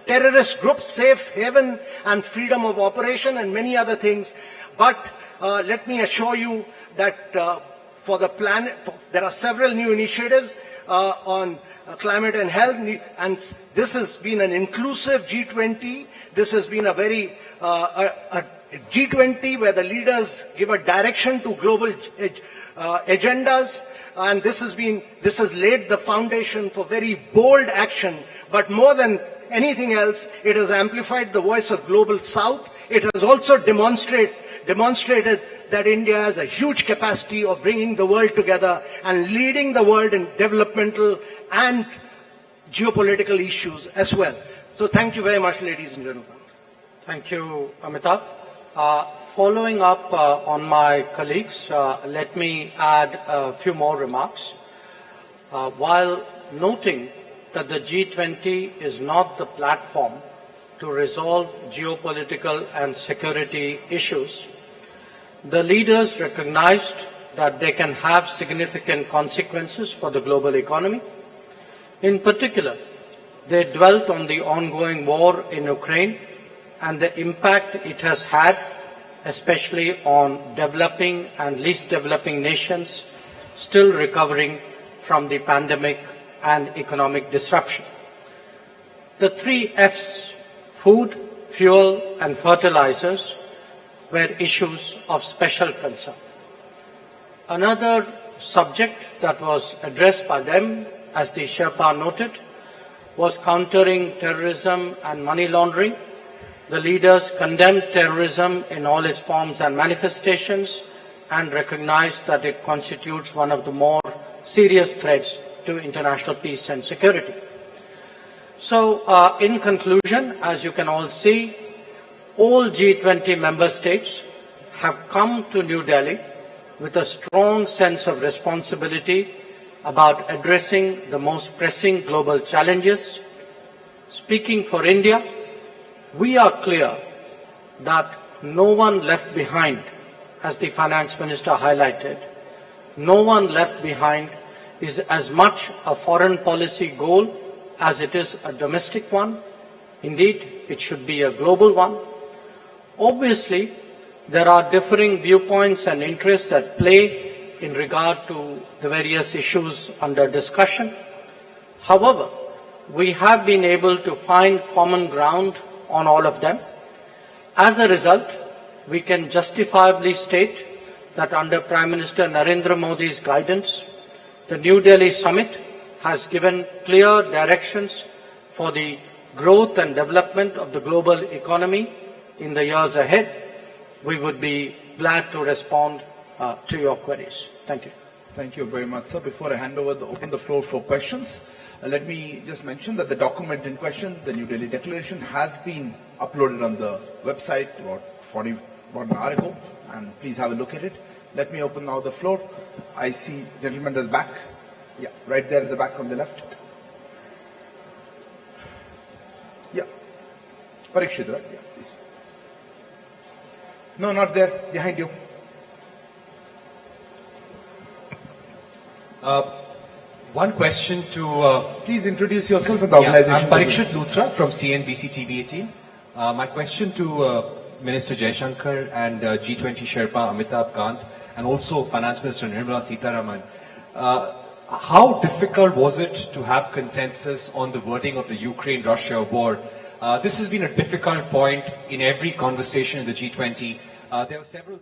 terrorist groups safe haven and freedom of operation and many other things. But let me assure you that for the planet, there are several new initiatives on climate and health, and this has been an inclusive G20. This has been a very a G20 where the leaders give a direction to global agendas, and this has laid the foundation for very bold action. But more than anything else, it has amplified the voice of global South. It has also demonstrated that India has a huge capacity of bringing the world together and leading the world in developmental and geopolitical issues as well. So thank you very much, ladies and gentlemen. Thank you, Amitabh. Following up on my colleagues, let me add a few more remarks. While noting that the G20 is not the platform to resolve geopolitical and security issues, the leaders recognized that they can have significant consequences for the global economy. In particular, they dwelt on the ongoing war in Ukraine and the impact it has had, especially on developing and least developing nations still recovering from the pandemic and economic disruption. The 3 F's, food, fuel and fertilizers, were issues of special concern. Another subject that was addressed by them, as the Sherpa noted, was countering terrorism and money laundering. The leaders condemned terrorism in all its forms and manifestations and recognized that it constitutes one of the more serious threats to international peace and security. So, in conclusion, as you can all see, all G20 member states have come to New Delhi with a strong sense of responsibility about addressing the most pressing global challenges. Speaking for India, we are clear that no one left behind, as the Finance Minister highlighted. No one left behind is as much a foreign policy goal as it is a domestic one. Indeed, it should be a global one. Obviously, there are differing viewpoints and interests at play in regard to the various issues under discussion. However, we have been able to find common ground on all of them. As a result, we can justifiably state that under Prime Minister Narendra Modi's guidance, the New Delhi summit has given clear directions for the growth and development of the global economy in the years ahead. We would be glad to respond to your queries. Thank you. Thank you very much, sir. Before I open the floor for questions, let me just mention that the document in question, the New Delhi Declaration, has been uploaded on the website about an hour ago, and please have a look at it. Let me open now the floor. I see gentlemen at the back. Yeah, right there at the back on the left. Yeah. Parikshit, right? Yeah, please. No, not there. Behind you. One question to... please introduce yourself and the organization. I'm Parikshit Luthra from CNBC TV 18. My question to Minister Jaishankar and G20 Sherpa Amitabh Kant and also Finance Minister Nirmala Sitharaman. How difficult was it to have consensus on the wording of the Ukraine-Russia war? This has been a difficult point in every conversation in the G20. There were several...